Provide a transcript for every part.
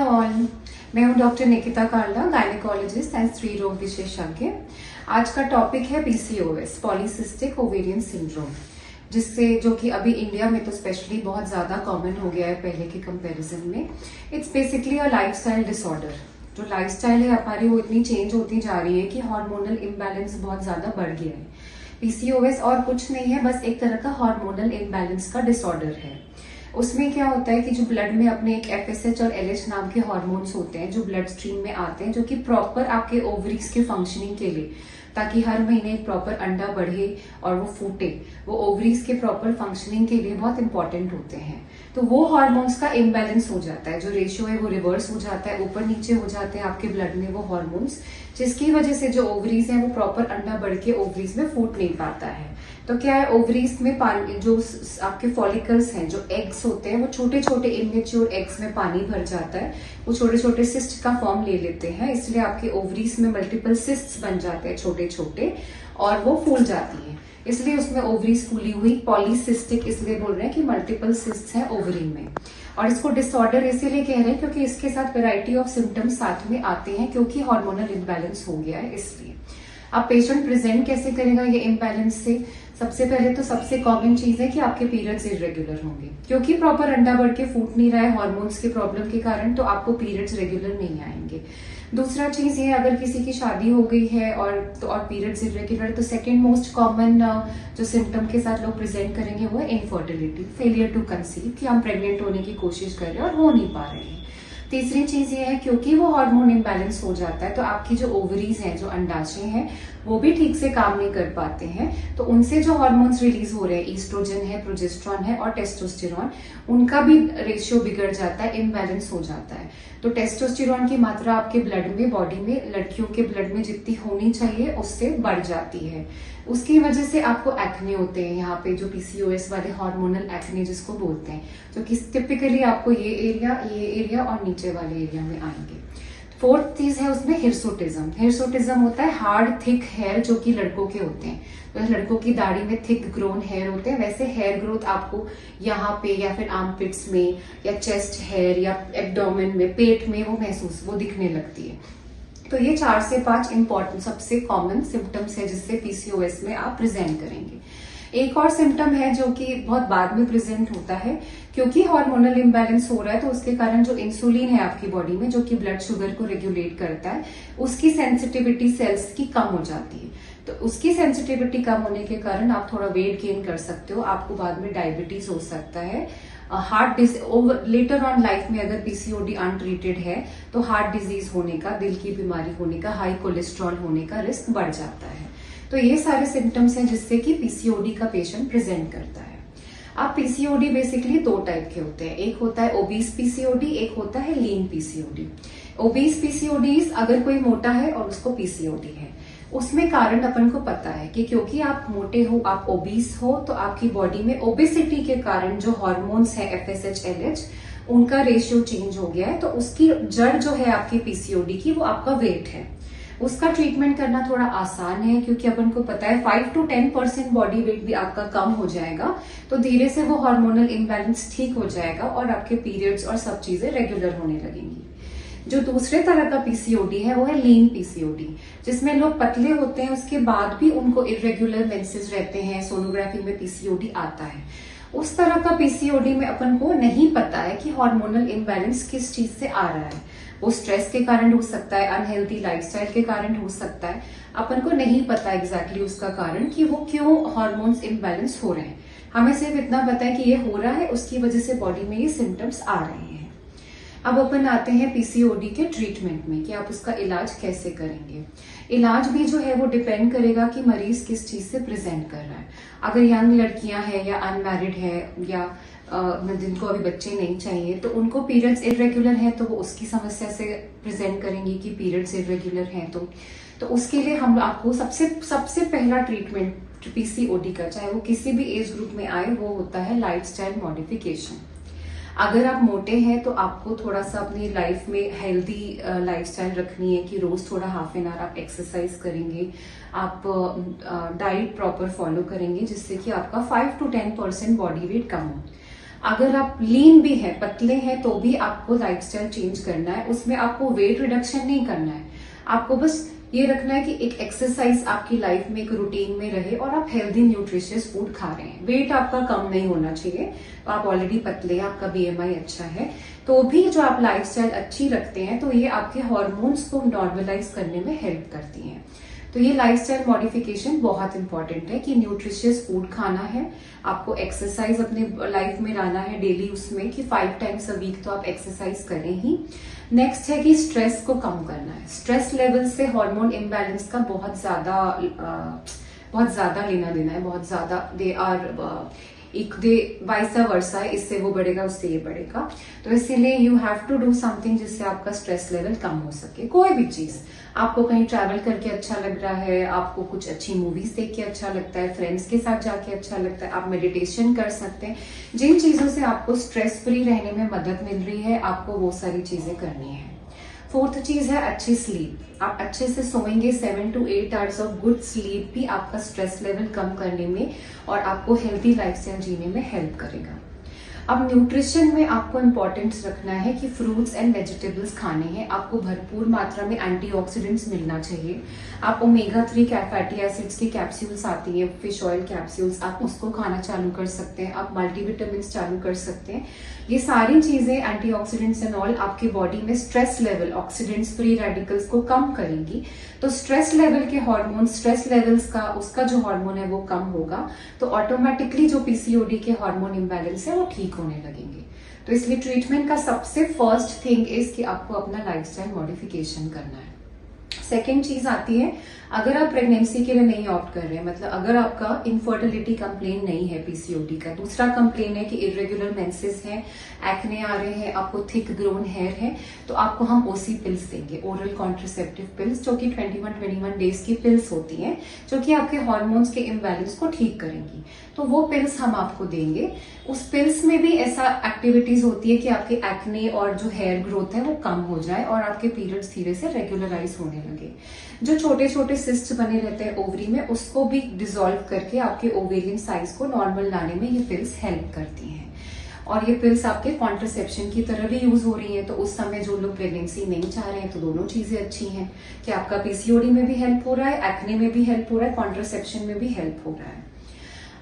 All, मैं हूं doctor Nikita Karla, gynaecologist and स्त्री रोग विशेषज्ञ। आज का टॉपिक है पीसीओएस, पॉलीसिस्टिक ओवेरियन सिंड्रोम, जो कि अभी इंडिया में तो स्पेशली बहुत ज्यादा कॉमन हो गया है पहले के कंपैरिजन में। It's basically a lifestyle disorder. जो लाइफस्टाइल है हमारी वो इतनी चेंज होती जा रही है कि हार्मोनल इम्बैलेंस बहुत ज्यादा बढ़ गया है। पीसीओएस और कुछ नहीं है, बस एक तरह का हार्मोनल इम्बैलेंस का डिसऑर्डर है। उसमें क्या होता है कि जो ब्लड में अपने एक एफएसएच और एलएच नाम के हार्मोन्स होते हैं जो ब्लड स्ट्रीम में आते हैं, जो कि प्रॉपर आपके ओवरीज के फंक्शनिंग के लिए, ताकि हर महीने एक प्रॉपर अंडा बढ़े और वो फूटे, वो ओवरीज के प्रॉपर फंक्शनिंग के लिए बहुत इंपॉर्टेंट होते हैं। तो वो हार्मोन्स का इम्बैलेंस हो जाता है, जो रेशियो है वो रिवर्स हो जाता है, ऊपर नीचे हो जाते हैं आपके ब्लड में वो हार्मोन्स, जिसकी वजह से जो ओवरीज है वो प्रॉपर अंडा बढ़ के ओवरीज में फूट नहीं पाता है। तो क्या है, ओवरीज में पानी, जो आपके फॉलिकल्स हैं, जो एग्स होते हैं, वो छोटे छोटे इमेच्योर एग्स में पानी भर जाता है, वो छोटे छोटे सिस्ट का फॉर्म ले लेते हैं, इसलिए आपके ओवरीज में मल्टीपल सिस्ट्स बन जाते हैं छोटे छोटे, और वो फूल जाती है, इसलिए उसमें ओवरीज फूली हुई, पॉलीसिस्टिक इसलिए बोल रहे हैं कि मल्टीपल सिस्ट्स हैं ओवरी में। और इसको डिसऑर्डर इसीलिए कह रहे हैं क्योंकि इसके साथ वेराइटी ऑफ सिम्टम्स साथ में आते हैं, क्योंकि हार्मोनल इम्बैलेंस हो गया है इसलिए। अब पेशेंट प्रेजेंट कैसे करेगा ये इम्बैलेंस से? सबसे पहले तो सबसे कॉमन चीज है कि आपके पीरियड्स इरेगुलर होंगे, क्योंकि प्रॉपर अंडा बढ़ के फूट नहीं रहा है हार्मोन्स के प्रॉब्लम के कारण, तो आपको पीरियड्स रेगुलर नहीं आएंगे। दूसरा चीज ये, अगर किसी की शादी हो गई है और पीरियड्स इरेगुलर, तो सेकंड मोस्ट कॉमन जो सिम्टम के साथ लोग प्रेजेंट करेंगे वो है इनफर्टिलिटी, फेलियर टू कंसीव, कि हम प्रेग्नेंट होने की कोशिश कर रहे हैं और हो नहीं पा रहे हैं। तीसरी चीज ये है, क्योंकि वो हार्मोन इम्बैलेंस हो जाता है तो आपकी जो ओवरीज हैं, जो अंडाशय हैं, वो भी ठीक से काम नहीं कर पाते हैं, तो उनसे जो हार्मोन्स रिलीज हो रहे हैं, ईस्ट्रोजन है, प्रोजेस्टेरॉन है और टेस्टोस्टेरॉन, उनका भी रेशियो बिगड़ जाता है, इम्बैलेंस हो जाता है। तो टेस्टोस्टेरॉन की मात्रा आपके ब्लड में, बॉडी में, लड़कियों के ब्लड में जितनी होनी चाहिए उससे बढ़ जाती है। उसकी वजह से आपको एक्ने होते हैं, यहाँ पे जो पीसीओएस वाले हार्मोनल एक्ने जिसको बोलते हैं, जो कि टिपिकली आपको ये एरिया और नीचे वाले एरिया में आएंगे। फोर्थ चीज है उसमें हिरसोटिज्म। हिरसोटिज्म होता है हार्ड थिक हेयर जो कि लड़कों के होते हैं, तो लड़कों की दाढ़ी में थिक ग्रोन हेयर होते हैं, वैसे हेयर ग्रोथ आपको यहाँ पे या फिर आर्मपिट्स में या चेस्ट हेयर या एब्डोमेन में, पेट में वो दिखने लगती है। तो ये 4 से 5 इंपॉर्टेंट सबसे कॉमन सिम्टम्स है जिससे पीसीओएस में आप प्रेजेंट करेंगे। एक और सिम्टम है जो कि बहुत बाद में प्रेजेंट होता है, क्योंकि हार्मोनल इम्बैलेंस हो रहा है तो उसके कारण जो इंसुलिन है आपकी बॉडी में, जो कि ब्लड शुगर को रेगुलेट करता है, उसकी सेंसिटिविटी सेल्स की कम हो जाती है। तो उसकी सेंसिटिविटी कम होने के कारण आप थोड़ा वेट गेन कर सकते हो, आपको बाद में डायबिटीज हो सकता है, heart disease later on life में, अगर पीसीओडी अनट्रीटेड है तो हार्ट डिजीज होने का, दिल की बीमारी होने का, हाई कोलेस्ट्रॉल होने का रिस्क बढ़ जाता है। तो ये सारे सिम्टम्स हैं जिससे कि पीसीओडी का पेशेंट प्रेजेंट करता है। अब पीसीओडी बेसिकली 2 टाइप के होते हैं, एक होता है ओबीस पीसीओडी, एक होता है लीन पीसीओडी। ओबीस पीसीओडी अगर कोई मोटा है और उसको पीसीओडी है, उसमें कारण अपन को पता है कि क्योंकि आप मोटे हो, आप ओबीस हो, तो आपकी बॉडी में ओबेसिटी के कारण जो हार्मोन्स है एफएसएच एलएच, उनका रेशियो चेंज हो गया है, तो उसकी जड़ जो है आपकी पीसीओडी की, वो आपका वेट है। उसका ट्रीटमेंट करना थोड़ा आसान है, क्योंकि अपन को पता है 5 to 10% बॉडी वेट भी आपका कम हो जाएगा, तो धीरे से वो हार्मोनल इम्बैलेंस ठीक हो जाएगा और आपके पीरियड्स और सब चीजें रेगुलर होने लगेंगी। जो दूसरे तरह का पीसीओडी है वो है लीन पीसीओडी, जिसमें लोग पतले होते हैं, उसके बाद भी उनको इरेगुलर मेंसेस रहते हैं, सोनोग्राफी में पीसीओडी आता है। उस तरह का पीसीओडी में अपन को नहीं पता है कि हार्मोनल इम्बैलेंस किस चीज से आ रहा है, वो स्ट्रेस के कारण हो सकता है, अनहेल्दी लाइफस्टाइल के कारण हो सकता है, अपन को नहीं पता एग्जैक्टली उसका कारण कि वो क्यों हार्मोन्स इम्बैलेंस हो रहे हैं। हमें सिर्फ इतना पता है कि ये हो रहा है, उसकी वजह से बॉडी में ये सिम्टम्स आ रहे हैं। अब अपन आते हैं पीसीओडी के ट्रीटमेंट में कि आप उसका इलाज कैसे करेंगे। इलाज भी जो है वो डिपेंड करेगा कि मरीज किस चीज से प्रेजेंट कर रहा है। अगर यंग लड़कियां हैं या अनमैरिड है या जिनको अभी बच्चे नहीं चाहिए, तो उनको पीरियड्स इरेगुलर है तो वो उसकी समस्या से प्रेजेंट करेंगी कि पीरियड्स इरेगुलर हैं, तो उसके लिए हम आपको सबसे पहला ट्रीटमेंट पीसीओडी का, चाहे वो किसी भी एज ग्रुप में आए, वो होता है लाइफस्टाइल मॉडिफिकेशन। अगर आप मोटे हैं तो आपको थोड़ा सा अपनी लाइफ में हेल्दी लाइफस्टाइल रखनी है कि रोज थोड़ा हाफ एन आवर आप एक्सरसाइज करेंगे, आप डाइट प्रॉपर फॉलो करेंगे, जिससे कि आपका 5 to 10% बॉडी वेट कम हो। अगर आप लीन भी है, पतले हैं, तो भी आपको लाइफस्टाइल चेंज करना है। उसमें आपको वेट रिडक्शन नहीं करना है, आपको बस ये रखना है कि एक एक्सरसाइज आपकी लाइफ में एक रूटीन में रहे और आप हेल्दी न्यूट्रिशियस फूड खा रहे हैं। वेट आपका कम नहीं होना चाहिए, आप ऑलरेडी पतले हैं, आपका बीएमआई अच्छा है, तो भी जो आप लाइफस्टाइल अच्छी रखते हैं तो ये आपके हार्मोन्स को नॉर्मलाइज करने में हेल्प करती हैं। तो ये लाइफस्टाइल मॉडिफिकेशन बहुत इंपॉर्टेंट है कि न्यूट्रिशियस फूड खाना है, आपको एक्सरसाइज अपने लाइफ में लाना है डेली, उसमें कि 5 टाइम्स अ वीक तो आप एक्सरसाइज करें ही। नेक्स्ट है कि स्ट्रेस को कम करना है। स्ट्रेस लेवल से हार्मोन इम्बैलेंस का बहुत ज्यादा लेना देना है, बहुत ज्यादा दे आर एक दे वाइस वर्सा है, इससे वो बढ़ेगा उससे ये बढ़ेगा। तो इसीलिए you have to do something जिससे आपका स्ट्रेस लेवल कम हो सके। कोई भी चीज, आपको कहीं ट्रैवल करके अच्छा लग रहा है, आपको कुछ अच्छी मूवीज देख के अच्छा लगता है, फ्रेंड्स के साथ जाके अच्छा लगता है, आप मेडिटेशन कर सकते हैं। जिन चीजों से आपको स्ट्रेस फ्री रहने में मदद मिल रही है, आपको वो सारी चीजें करनी है। फोर्थ चीज है अच्छी स्लीप। आप अच्छे से सोएंगे, 7 to 8 hours of good sleep भी आपका स्ट्रेस लेवल कम करने में और आपको हेल्थी लाइफस्टाइल जीने में हेल्प करेगा। अब न्यूट्रिशन में आपको इंपॉर्टेंस रखना है कि फ्रूट्स एंड वेजिटेबल्स खाने हैं, आपको भरपूर मात्रा में एंटीऑक्सीडेंट्स मिलना चाहिए। आप ओमेगा 3 फैटी एसिड्स की कैप्सूल्स आती है, फिश ऑयल कैप्सूल्स, आप उसको खाना चालू कर सकते हैं, आप मल्टीविटामिन चालू कर सकते हैं। ये सारी चीजें एंटीऑक्सीडेंट्स एंड ऑल आपके बॉडी में stress level, oxidants free radicals को कम करेंगी। तो स्ट्रेस लेवल के हार्मोन, स्ट्रेस लेवल्स का उसका जो हार्मोन है वो कम होगा, तो ऑटोमेटिकली जो पीसीओडी के हार्मोन इम्बैलेंस है वो ठीक होने लगेंगे। तो इसलिए ट्रीटमेंट का सबसे फर्स्ट थिंग इज कि आपको अपना लाइफस्टाइल मॉडिफिकेशन करना है। सेकेंड चीज आती है, अगर आप प्रेगनेंसी के लिए नहीं ऑप्ट कर रहे हैं, मतलब अगर आपका इनफर्टिलिटी कंप्लेन नहीं है पीसीओडी का, दूसरा कंप्लेन है कि इरेगुलर मेंसेस है, एक्ने आ रहे हैं, आपको थिक ग्रोन हेयर है, तो आपको हम ओसी पिल्स देंगे, ओरल कॉन्ट्रासेप्टिव पिल्स, जो कि 21 डेज की पिल्स होती हैं, जो कि आपके हार्मोन्स के इम्बैलेंस को ठीक करेंगी। तो वो पिल्स हम आपको देंगे। उस पिल्स में भी ऐसा एक्टिविटीज होती है कि आपके एक्ने और जो हेयर ग्रोथ है वो कम हो जाए और आपके पीरियड्स धीरे से रेगुलराइज होने लगे। जो छोटे छोटे सिस्ट बने रहते हैं ओवरी में, उसको भी डिसॉल्व करके आपके ओवेरियन साइज को नॉर्मल लाने में ये पिल्स हेल्प करती हैं। और ये पिल्स आपके कॉन्ट्रासेप्शन की तरह भी यूज हो रही है। तो उस समय जो लोग प्रेगनेंसी नहीं चाह रहे हैं, तो दोनों चीजें अच्छी हैं कि आपका पीसीओडी में भी हेल्प हो रहा है, एक्ने में भी हेल्प हो रहा है, कॉन्ट्रासेप्शन में भी हेल्प हो रहा है।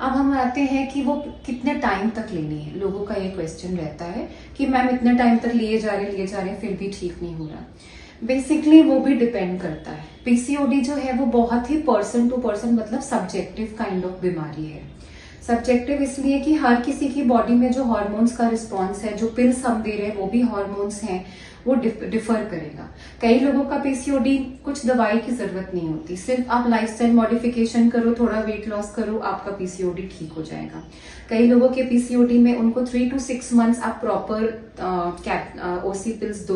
अब हम आते हैं कि वो कितने टाइम तक लेनी है। लोगों का ये क्वेश्चन रहता है कि मैम इतने टाइम तक लिए जा रहे हैं फिर भी ठीक नहीं हो रहा। बेसिकली वो भी डिपेंड करता है। पीसीओडी जो है वो बहुत ही पर्सन टू पर्सन, मतलब सब्जेक्टिव काइंड ऑफ बीमारी है। सब्जेक्टिव इसलिए कि हर किसी की बॉडी में जो हार्मोन्स का रिस्पॉन्स है, जो पिल्स हम दे रहे हैं वो भी हार्मोन्स हैं, वो डिफर करेगा। कई लोगों का पीसीओडी कुछ दवाई की जरूरत नहीं होती, सिर्फ आप लाइफस्टाइल मॉडिफिकेशन करो, थोड़ा वेट लॉस करो, आपका पीसीओडी ठीक हो जाएगा। कई लोगों के पीसीओडी में उनको 3 to 6 मंथ्स आप प्रॉपर ओसी पिल्स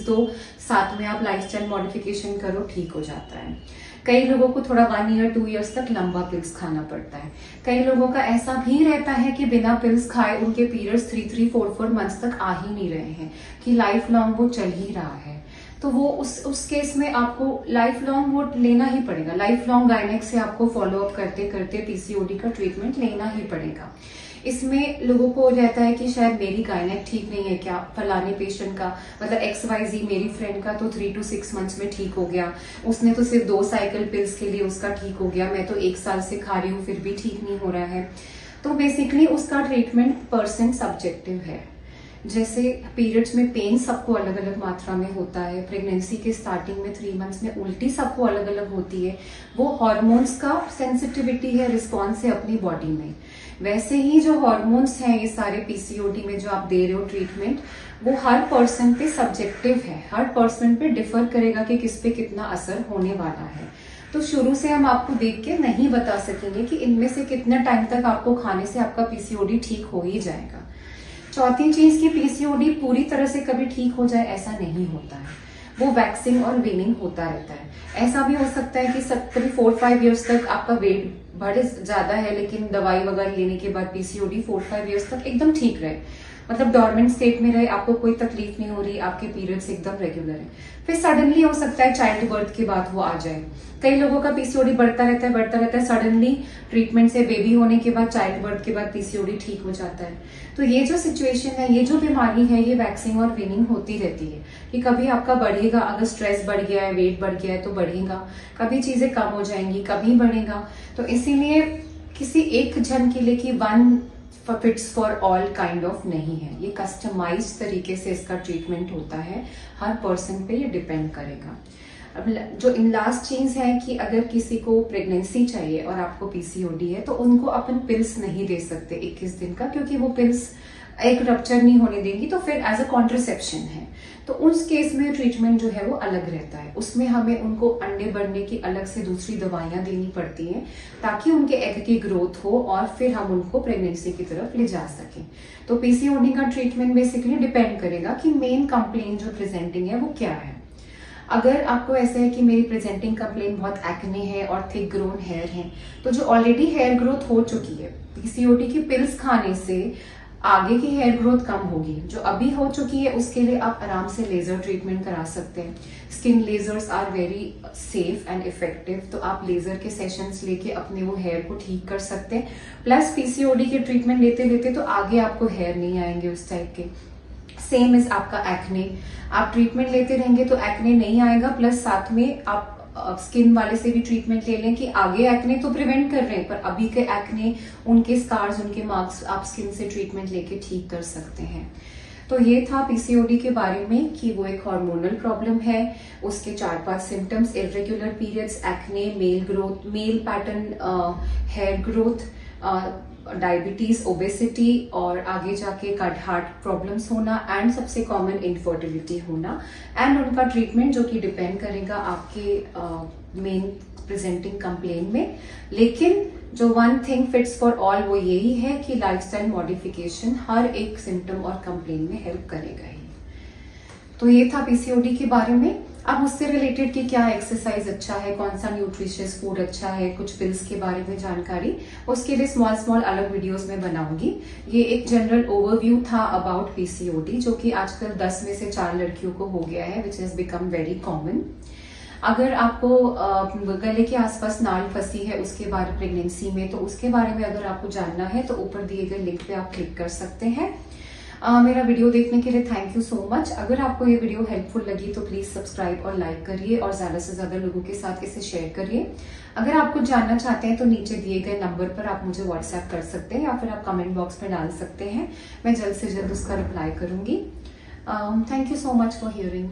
दो, साथ में आप लाइफस्टाइल मॉडिफिकेशन करो, ठीक हो जाता है। कई लोगों को थोड़ा 1 year 2 years तक लंबा पिल्स खाना पड़ता है। कई लोगों का ऐसा भी रहता है कि बिना पिल्स खाए उनके पीरियड्स 3-4 मंथ्स तक आ ही नहीं रहे हैं, कि लाइफ लॉन्ग वो चल ही रहा है। तो वो उस केस में आपको लाइफ लॉन्ग वो लेना ही पड़ेगा। लाइफ लॉन्ग गायनेक से आपको फॉलो अप करते करते पीसीओडी का ट्रीटमेंट लेना ही पड़ेगा। इसमें लोगों को रहता है कि शायद मेरी गायनेक ठीक नहीं है क्या, फलाने पेशेंट का, मतलब XYZ मेरी फ्रेंड का तो 3 to 6 मंथ्स में ठीक हो गया, उसने तो सिर्फ 2 साइकिल पिल्स के लिए उसका ठीक हो गया, मैं तो 1 साल से खा रही हूँ फिर भी ठीक नहीं हो रहा है। तो बेसिकली उसका ट्रीटमेंट पर्सन सब्जेक्टिव है। जैसे पीरियड्स में पेन सबको अलग अलग मात्रा में होता है, प्रेगनेंसी के स्टार्टिंग में 3 मंथ्स में उल्टी सबको अलग अलग होती है, वो हार्मोन्स का सेंसिटिविटी है, रिस्पॉन्स है अपनी बॉडी में। वैसे ही जो हार्मोन्स हैं ये सारे पीसीओडी में जो आप दे रहे हो ट्रीटमेंट, वो हर पर्सन पे सब्जेक्टिव है, हर पर्सन पे डिफर करेगा कि किस पे कितना असर होने वाला है। तो शुरू से हम आपको देख के नहीं बता सकेंगे कि इनमें से कितना टाइम तक आपको खाने से आपका पीसीओडी ठीक हो ही जाएगा। चौथी चीज की पीसीओडी पूरी तरह से कभी ठीक हो जाए ऐसा नहीं होता है, वो वैक्सिंग और वीनिंग होता रहता है। ऐसा भी हो सकता है कि कभी 4-5 इयर्स तक आपका वेट बढ़े ज्यादा है, लेकिन दवाई वगैरह लेने के बाद पीसीओडी 4-5 इयर्स तक एकदम ठीक रहे। मतलब डॉर्मेंट स्टेट में रहे, आपको कोई तकलीफ नहीं हो रही, आपके पीरियड्स एकदम रेगुलर है, फिर सडनली हो सकता है चाइल्ड बर्थ के बाद वो आ जाए। कई लोगों का पीसीओडी बढ़ता रहता है, सडनली ट्रीटमेंट से बेबी होने के बाद, चाइल्ड बर्थ के बाद पीसीओडी ठीक हो जाता है। तो ये जो सिचुएशन है, ये जो बीमारी है, ये वैक्सिंग और वीनिंग होती रहती है कि कभी आपका बढ़ेगा, अगर स्ट्रेस बढ़ गया है, वेट बढ़ गया है तो बढ़ेगा, कभी चीजें कम हो जाएंगी, कभी बढ़ेगा। तो इसीलिए किसी एक जन के लिए कि one fits for all kind of नहीं है, ये कस्टमाइज तरीके से इसका ट्रीटमेंट होता है, हर पर्सन पे ये डिपेंड करेगा। अब जो इन लास्ट चीज है कि अगर किसी को प्रेगनेंसी चाहिए और आपको पीसीओडी है तो उनको अपन पिल्स नहीं दे सकते 21 दिन का, क्योंकि वो पिल्स एक रप्चर नहीं होने देंगी, तो फिर एज अ कॉन्ट्रासेप्शन है। तो उस केस में ट्रीटमेंट जो है वो अलग रहता है, उसमें हमें उनको अंडे बढ़ने की अलग से दूसरी दवाइयां देनी पड़ती हैं ताकि उनके एग की ग्रोथ हो और फिर हम उनको प्रेगनेंसी की तरफ ले जा सकें। तो पीसीओडी का ट्रीटमेंट बेसिकली डिपेंड करेगा कि मेन कंप्लेंट जो प्रेजेंटिंग है वो क्या है। अगर आपको ऐसा है कि मेरी प्रेजेंटिंग कंप्लेंट बहुत एक्ने है और थिक ग्रोन हेयर है, तो जो ऑलरेडी हेयर ग्रोथ हो चुकी है, पीसीओडी की पिल्स खाने से आगे की हेयर ग्रोथ कम होगी। जो अभी हो चुकी है उसके लिए आप आराम से लेजर ट्रीटमेंट करा सकते हैं। Skin lasers are very safe and effective, तो आप लेजर के सेशंस लेके अपने वो हेयर को ठीक कर सकते हैं। प्लस पीसीओडी के ट्रीटमेंट लेते लेते तो आगे आपको हेयर नहीं आएंगे उस टाइप के। सेम इज आपका एक्ने, आप ट्रीटमेंट लेते रहेंगे तो एक्ने नहीं आएगा, प्लस साथ में आप स्किन वाले से भी ट्रीटमेंट ले लें कि आगे एक्ने तो प्रिवेंट कर रहे हैं, पर अभी के एक्ने, उनके स्कार्स, उनके मार्क्स आप स्किन से ट्रीटमेंट लेके ठीक कर सकते हैं। तो ये था पीसीओडी के बारे में कि वो एक हार्मोनल प्रॉब्लम है, उसके 4-5 symptoms, irregular periods, acne, male growth, male pattern hair growth, diabetes, obesity और आगे जाके हार्ट प्रॉब्लम्स होना एंड सबसे कॉमन इनफर्टिलिटी होना, एंड उनका ट्रीटमेंट जो कि डिपेंड करेगा आपके मेन प्रेजेंटिंग कंप्लेन में। लेकिन जो one thing fits for all वो यही है कि लाइफस्टाइल मॉडिफिकेशन हर एक सिम्टम और कंप्लेन में हेल्प करेगा ही। तो ये था पीसीओडी के बारे में। अब उससे रिलेटेड कि क्या एक्सरसाइज अच्छा है, कौन सा न्यूट्रिशियस फूड अच्छा है, कुछ पिल्स के बारे में जानकारी, उसके लिए स्मॉल अलग वीडियोस में बनाऊंगी। ये एक जनरल ओवरव्यू था अबाउट पीसीओडी, जो कि आजकल 10 में से 4 लड़कियों को हो गया है, which has become very common. अगर आपको गले के आसपास नाल फंसी है उसके बारे प्रेगनेंसी में, तो उसके बारे में अगर आपको जानना है तो ऊपर दिए गए लिंक पे आप क्लिक कर सकते हैं। मेरा वीडियो देखने के लिए थैंक यू सो मच। अगर आपको ये वीडियो हेल्पफुल लगी तो प्लीज सब्सक्राइब और लाइक करिए और ज्यादा से ज्यादा लोगों के साथ इसे शेयर करिए। अगर आप कुछ जानना चाहते हैं तो नीचे दिए गए नंबर पर आप मुझे व्हाट्सएप कर सकते हैं या फिर आप कमेंट बॉक्स में डाल सकते हैं, मैं जल्द से जल्द उसका रिप्लाई करूंगी। Thank you so much for hearing.